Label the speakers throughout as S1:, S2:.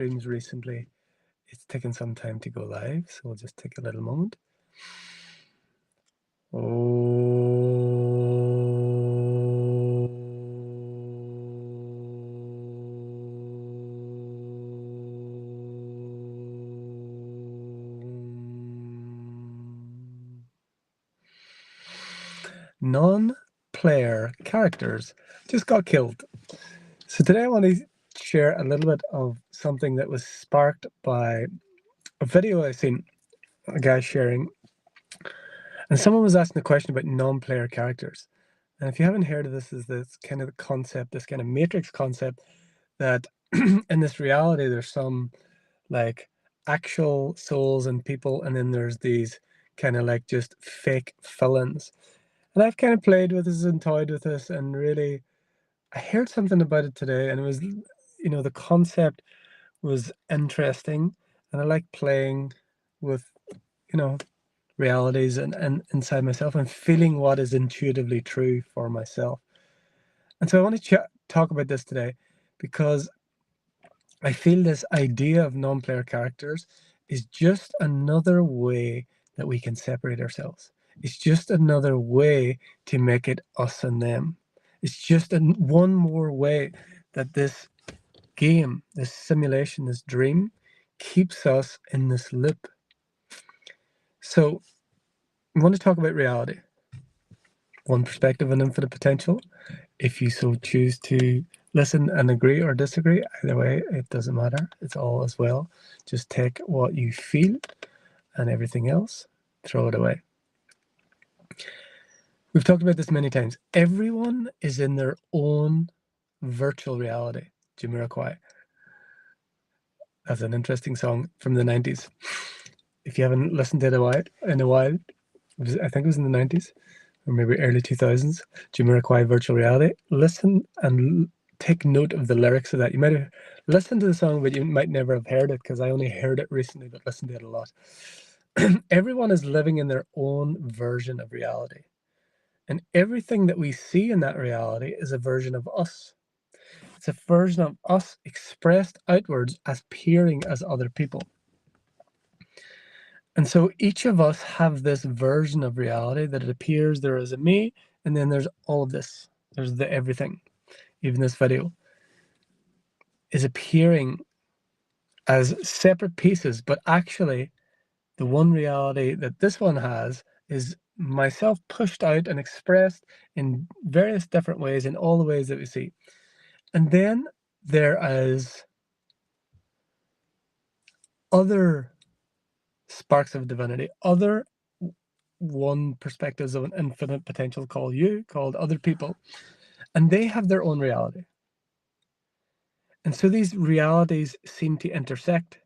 S1: streams recently. It's taken some time to go live, so we'll just take a little moment. Non-player characters just got killed. So today I want to share a little bit of something that was sparked by a video I seen a guy sharing, and someone was asking a question about non-player characters. And if you haven't heard of this, is this kind of the concept, this kind of matrix concept, that in this reality there's some like actual souls and people, and then there's these kind of like just fake villains. And I've kind of played with this and toyed with this, and really I heard something about it today, and it was, the concept was interesting, and I like playing with, realities and inside myself and feeling what is intuitively true for myself. And so I want to talk about this today because I feel this idea of non-player characters is just another way that we can separate ourselves. It's just another way to make it us and them. It's just one more way that this game, this simulation, this dream keeps us in this loop. So I want to talk about reality. One perspective and infinite potential. If you so choose to listen and agree or disagree, either way, it doesn't matter. It's all as well. Just take what you feel and everything else, throw it away. We've talked about this many times. Everyone is in their own virtual reality. Jamiroquai. That's an interesting song from the 90s. If you haven't listened to it in a while, I think it was in the 90s or maybe early 2000s, Jamiroquai Virtual Reality. Listen and take note of the lyrics of that. You might have listened to the song, but you might never have heard it, because I only heard it recently, but listened to it a lot. Everyone is living in their own version of reality. And everything that we see in that reality is a version of us. It's a version of us expressed outwards as appearing as other people. And so each of us have this version of reality that it appears there is a me, and then there's all of this. There's the everything. Even this video is appearing as separate pieces, but actually the one reality that this one has is myself pushed out and expressed in various different ways, in all the ways that we see. And then there is other sparks of divinity, other one perspectives of an infinite potential called other people, and they have their own reality. And so these realities seem to intersect.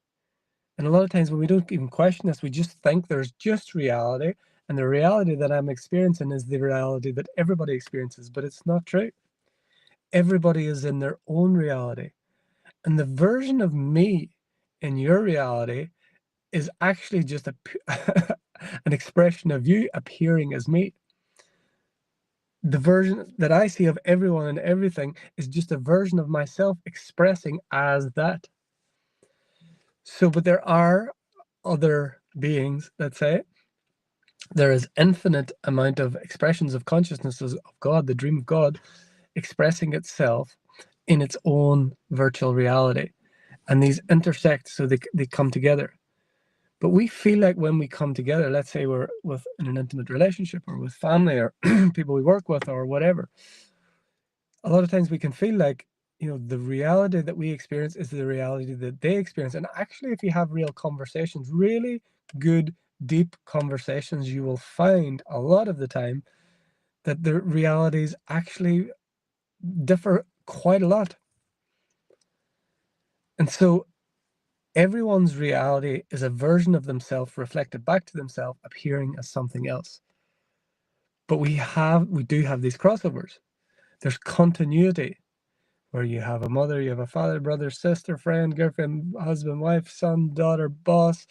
S1: And a lot of times when we don't even question this, we just think there's just reality, and the reality that I'm experiencing is the reality that everybody experiences, but it's not true. Everybody is in their own reality. And the version of me in your reality is actually just an expression of you appearing as me. The version that I see of everyone and everything is just a version of myself expressing as that. So, but there are other beings that say there is infinite amount of expressions of consciousnesses of God, the dream of God, expressing itself in its own virtual reality. And these intersect, so they come together. But we feel like when we come together, let's say we're in an intimate relationship or with family or people we work with or whatever, a lot of times we can feel like, the reality that we experience is the reality that they experience. And actually, if you have real conversations, really good, deep conversations, you will find a lot of the time that the realities actually differ quite a lot. And so everyone's reality is a version of themselves reflected back to themselves, appearing as something else. But we do have these crossovers. There's continuity, where you have a mother, you have a father, brother, sister, friend, girlfriend, husband, wife, son, daughter, boss,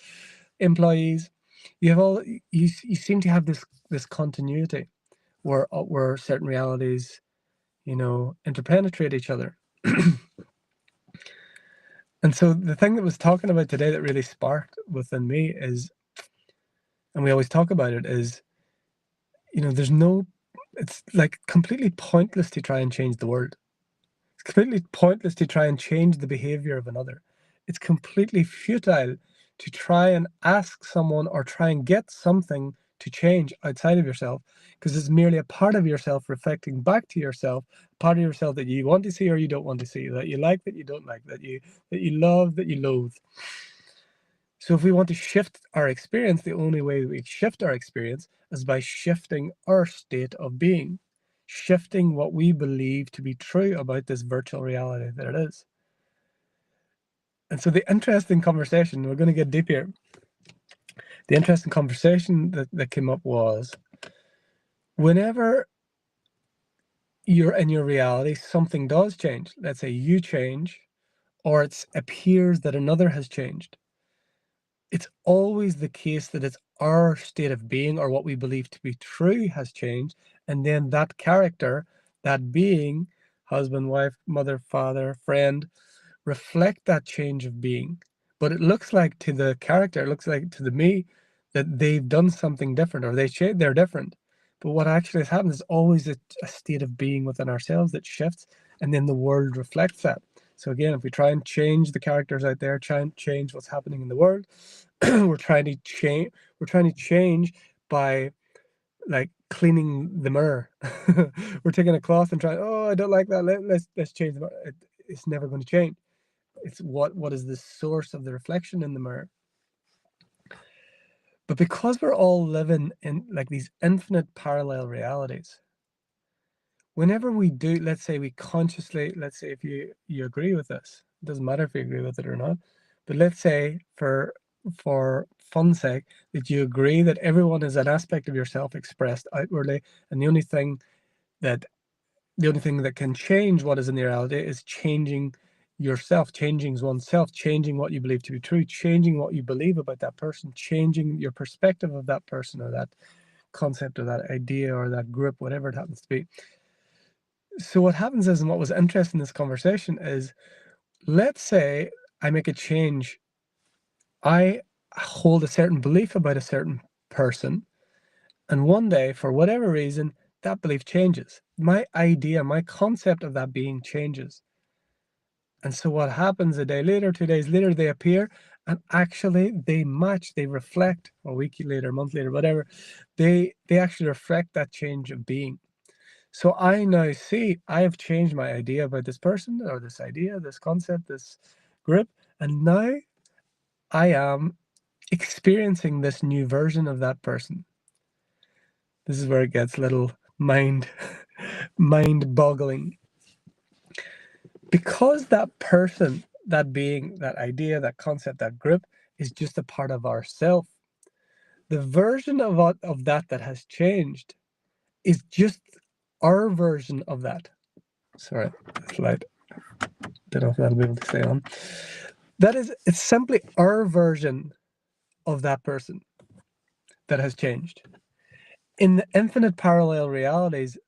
S1: employees. You seem to have this continuity where certain realities, interpenetrate each other. And so the thing that was talking about today that really sparked within me is, and we always talk about it, is, it's like completely pointless to try and change the world. It's completely pointless to try and change the behavior of another. It's completely futile to try and ask someone or try and get something to change outside of yourself, because it's merely a part of yourself reflecting back to yourself, part of yourself that you want to see or you don't want to see, that you like, that you don't like, that you love, that you loathe. So if we want to shift our experience, the only way we shift our experience is by shifting our state of being, shifting what we believe to be true about this virtual reality that it is. And so the interesting conversation, we're going to get deep here. The interesting conversation that came up was, whenever you're in your reality, something does change. Let's say you change, or it appears that another has changed. It's always the case that it's our state of being or what we believe to be true has changed. And then that character, that being, husband, wife, mother, father, friend, reflect that change of being. But it looks like to the character, it looks like to the me, that they've done something different, or they're different. But what actually has happened is always a state of being within ourselves that shifts, and then the world reflects that. So again, if we try and change the characters out there, try and change what's happening in the world, we're trying to change by like cleaning the mirror. We're taking a cloth and trying, oh, I don't like that. Let's change the mirror. It's never going to change. It's what is the source of the reflection in the mirror. But because we're all living in like these infinite parallel realities, whenever we do, let's say if you agree with this, it doesn't matter if you agree with it or not, but let's say for fun's sake that you agree that everyone is an aspect of yourself expressed outwardly, and the only thing that can change what is in the reality is changing yourself, changing oneself, changing what you believe to be true, changing what you believe about that person, changing your perspective of that person or that concept or that idea or that group, whatever it happens to be. So what happens is, and what was interesting in this conversation is, let's say I make a change. I hold a certain belief about a certain person, and one day, for whatever reason, that belief changes. My idea, my concept of that being changes. And so what happens a day later, 2 days later, they appear and actually they match, they reflect, a week later, a month later, whatever, they actually reflect that change of being. So I now see I have changed my idea about this person or this idea, this concept, this group, and now I am experiencing this new version of that person. This is where it gets a little mind boggling. Because that person, that being, that idea, that concept, that group is just a part of ourself. The version of that has changed is just our version of that. Sorry, this light. Don't know if that'll be able to stay on. It's simply our version of that person that has changed. In the infinite parallel realities,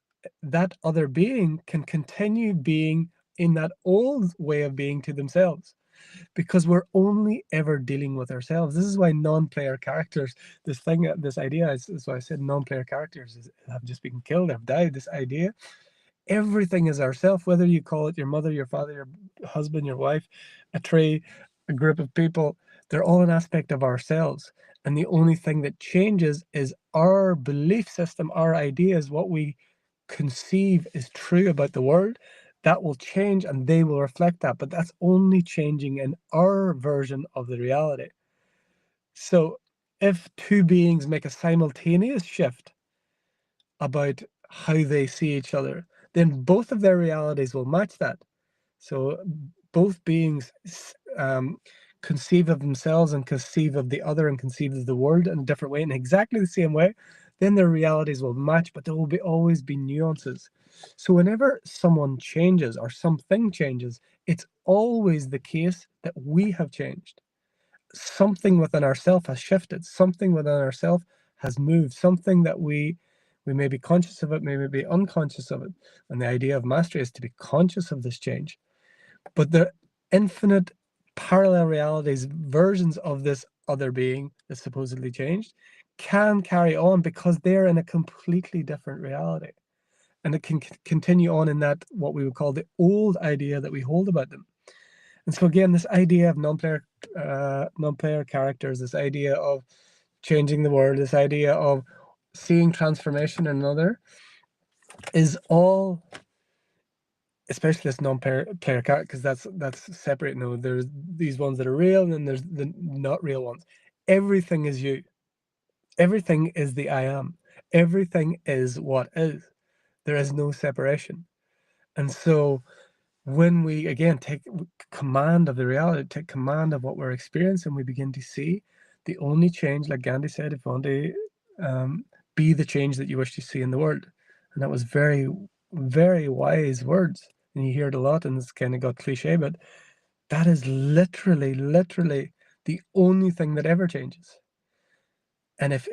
S1: that other being can continue being in that old way of being to themselves, because we're only ever dealing with ourselves. This is why non-player characters, this idea is why I said non-player characters have just been killed, have died. This idea, everything is ourself, whether you call it your mother, your father, your husband, your wife, a tree, a group of people, they're all an aspect of ourselves. And the only thing that changes is our belief system, our ideas, what we conceive is true about the world. That will change and they will reflect that, but that's only changing in our version of the reality. So if two beings make a simultaneous shift about how they see each other, then both of their realities will match that. So both beings conceive of themselves and conceive of the other and conceive of the world in a different way, in exactly the same way, then their realities will match, but there will always be nuances. So whenever someone changes or something changes, it's always the case that we have changed. Something within ourselves has shifted, something within ourselves has moved, something that we may be conscious of it, maybe be unconscious of it. And the idea of mastery is to be conscious of this change. But the infinite parallel realities, versions of this other being that's supposedly changed, can carry on because they're in a completely different reality. And it can continue on in that, what we would call the old idea that we hold about them. And so again, this idea of non-player characters, this idea of changing the world, this idea of seeing transformation in another, is all, especially this non-player character, because that's separate. No, there's these ones that are real, and then there's the not real ones. Everything is you. Everything is the I am. Everything is what is. There is no separation. And so when we, again, take command of the reality, take command of what we're experiencing, we begin to see the only change, like Gandhi said, if you want to be the change that you wish to see in the world. And that was very, very wise words. And you hear it a lot, and it's kind of got cliche, but that is literally the only thing that ever changes. And if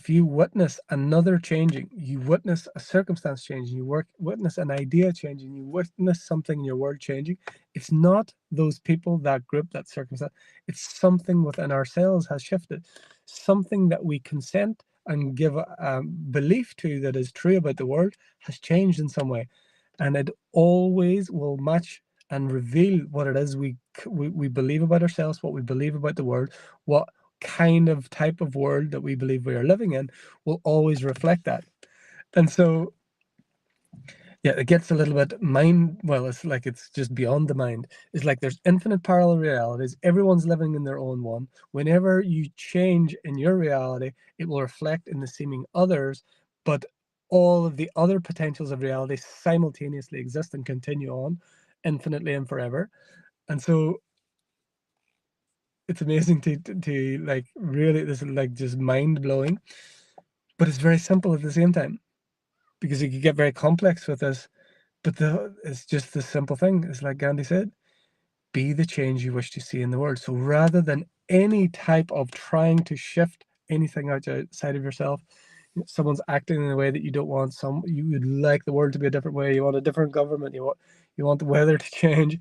S1: you witness another changing, you witness a circumstance changing, you witness an idea changing, you witness something in your world changing, it's not those people, that group, that circumstance. It's something within ourselves has shifted. Something that we consent and give a belief to that is true about the world has changed in some way. And it always will match and reveal what it is we believe about ourselves, what we believe about the world, what kind of type of world that we believe we are living in will always reflect that. And so, yeah, it gets a little bit it's like it's just beyond the mind. It's like there's infinite parallel realities. Everyone's living in their own one. Whenever you change in your reality, it will reflect in the seeming others, but all of the other potentials of reality simultaneously exist and continue on infinitely and forever. And so it's amazing to like, really, this is like just mind-blowing, but it's very simple at the same time, because you could get very complex with this, but it's just this simple thing. It's like Gandhi said, be the change you wish to see in the world. So rather than any type of trying to shift anything outside of yourself, someone's acting in a way that you don't want, you would like the world to be a different way, you want a different government, you want the weather to change.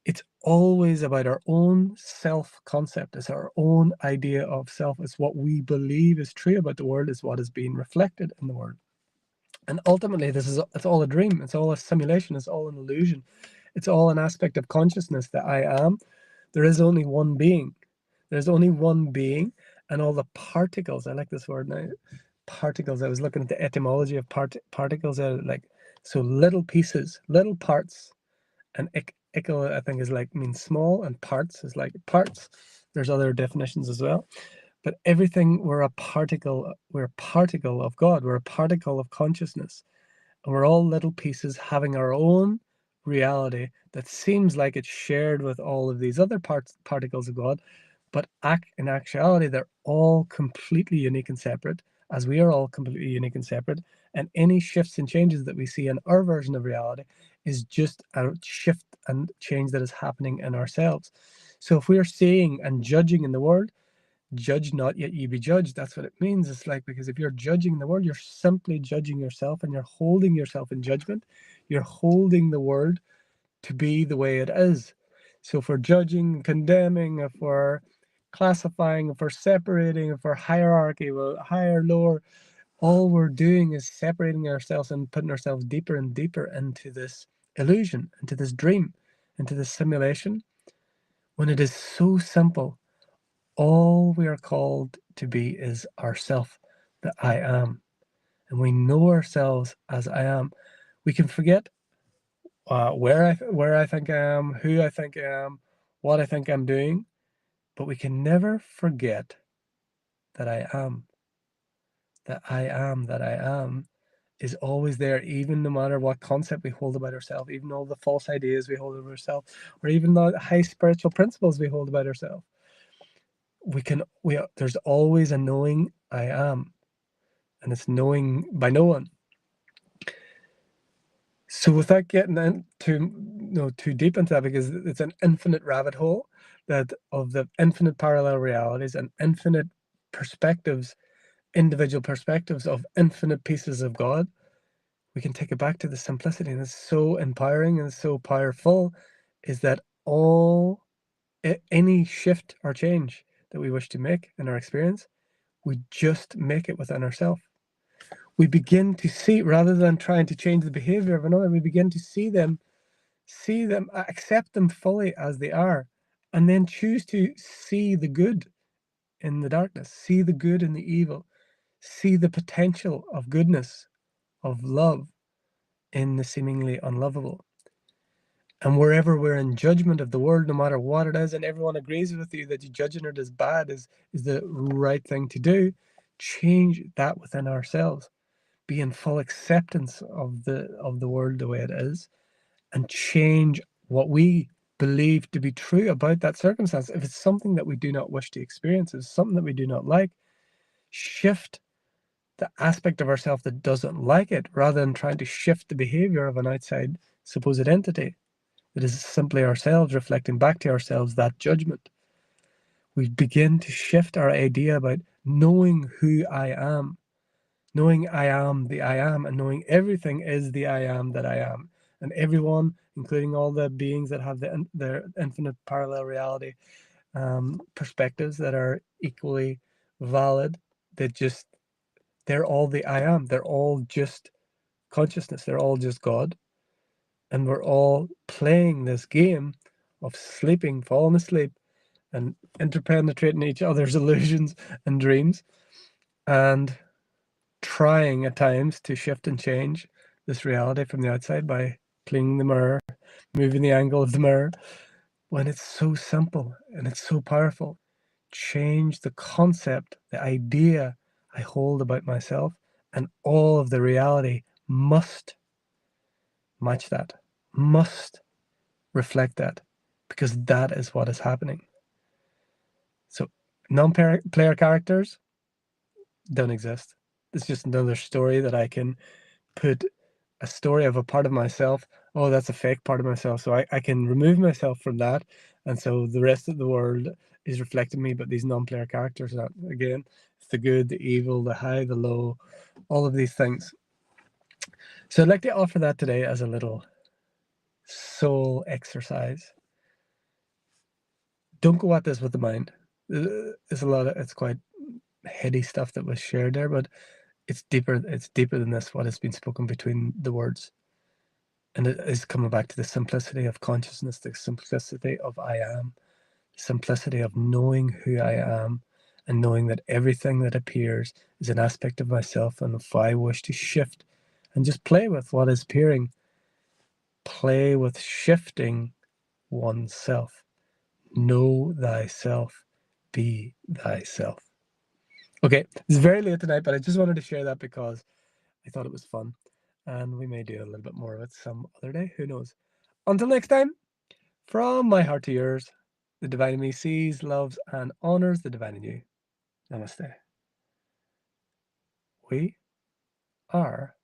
S1: It's always about our own self-concept. It's our own idea of self. It's what we believe is true about the world, is what is being reflected in the world. And ultimately, it's all a dream. It's all a simulation. It's all an illusion. It's all an aspect of consciousness that I am. There is only one being. There's only one being, and all the particles. I like this word now. Particles. I was looking at the etymology of particles. Like, so little pieces, little parts, and ical, I think, is like, means small, and parts is like parts. There's other definitions as well. But everything, we're a particle of God. We're a particle of consciousness. And we're all little pieces having our own reality that seems like it's shared with all of these other particles of God. But in actuality, they're all completely unique and separate, as we are all completely unique and separate. And any shifts and changes that we see in our version of reality is just a shift and change that is happening in ourselves. So if we are seeing and judging in the world, judge not, yet ye be judged. That's what it means. It's like, because if you're judging the world, you're simply judging yourself, and you're holding yourself in judgment. You're holding the world to be the way it is. So if we're judging, condemning, if we're classifying, if we're separating, if we're hierarchy, well, higher, lower, all we're doing is separating ourselves and putting ourselves deeper and deeper into this illusion, into this dream, into this simulation, when it is so simple. All we are called to be is ourself, the I am. And we know ourselves as I am. We can forget where I think I am, who I think I am, what I think I'm doing, but we can never forget that I am. That I am, that I am is always there, even no matter what concept we hold about ourselves, even all the false ideas we hold about ourselves, or even the high spiritual principles we hold about ourselves. There's always a knowing I am, and it's knowing by no one. So without getting into too deep into that, because it's an infinite rabbit hole that of the infinite parallel realities and infinite perspectives, individual perspectives of infinite pieces of God, we can take it back to the simplicity. And it's so empowering and so powerful, is that all any shift or change that we wish to make in our experience, we just make it within ourselves. We begin to see, rather than trying to change the behavior of another, we begin to see them, accept them fully as they are, and then choose to see the good in the darkness, see the good in the evil, see the potential of goodness, of love in the seemingly unlovable. And wherever we're in judgment of the world, no matter what it is, and everyone agrees with you that you judging it as bad is the right thing to do, change that within ourselves. Be in full acceptance of the world the way it is, and change what we believe to be true about that circumstance. If it's something that we do not wish to experience, if it's something that we do not like, shift the aspect of ourselves that doesn't like it, rather than trying to shift the behavior of an outside supposed entity. It is simply ourselves reflecting back to ourselves that judgment. We begin to shift our idea about knowing who I am, knowing I am the I am, and knowing everything is the I am that I am. And everyone, including all the beings that have their infinite parallel reality perspectives that are equally valid, they're all the I am. They're all just consciousness. They're all just God. And we're all playing this game of sleeping, falling asleep, and interpenetrating each other's illusions and dreams, and trying at times to shift and change this reality from the outside by cleaning the mirror, moving the angle of the mirror, when it's so simple and it's so powerful. Change the concept, the idea I hold about myself, and all of the reality must match that, must reflect that, because that is what is happening. So non-player characters don't exist. It's just another story that I can put a story of a part of myself. Oh, that's a fake part of myself. So I can remove myself from that. And so the rest of the world is reflecting me, but these non-player characters are, again, it's the good, the evil, the high, the low, all of these things. So I'd like to offer that today as a little soul exercise. Don't go at this with the mind. It's quite heady stuff that was shared there, but it's deeper than this, what has been spoken between the words. And it is coming back to the simplicity of consciousness, the simplicity of I am, the simplicity of knowing who I am, and knowing that everything that appears is an aspect of myself. And if I wish to shift and just play with what is appearing, play with shifting oneself. Know thyself, be thyself. Okay, it's very late tonight, but I just wanted to share that because I thought it was fun. And we may do a little bit more of it some other day. Who knows? Until next time, from my heart to yours, the divine in me sees, loves, and honors the divine in you. Namaste. We are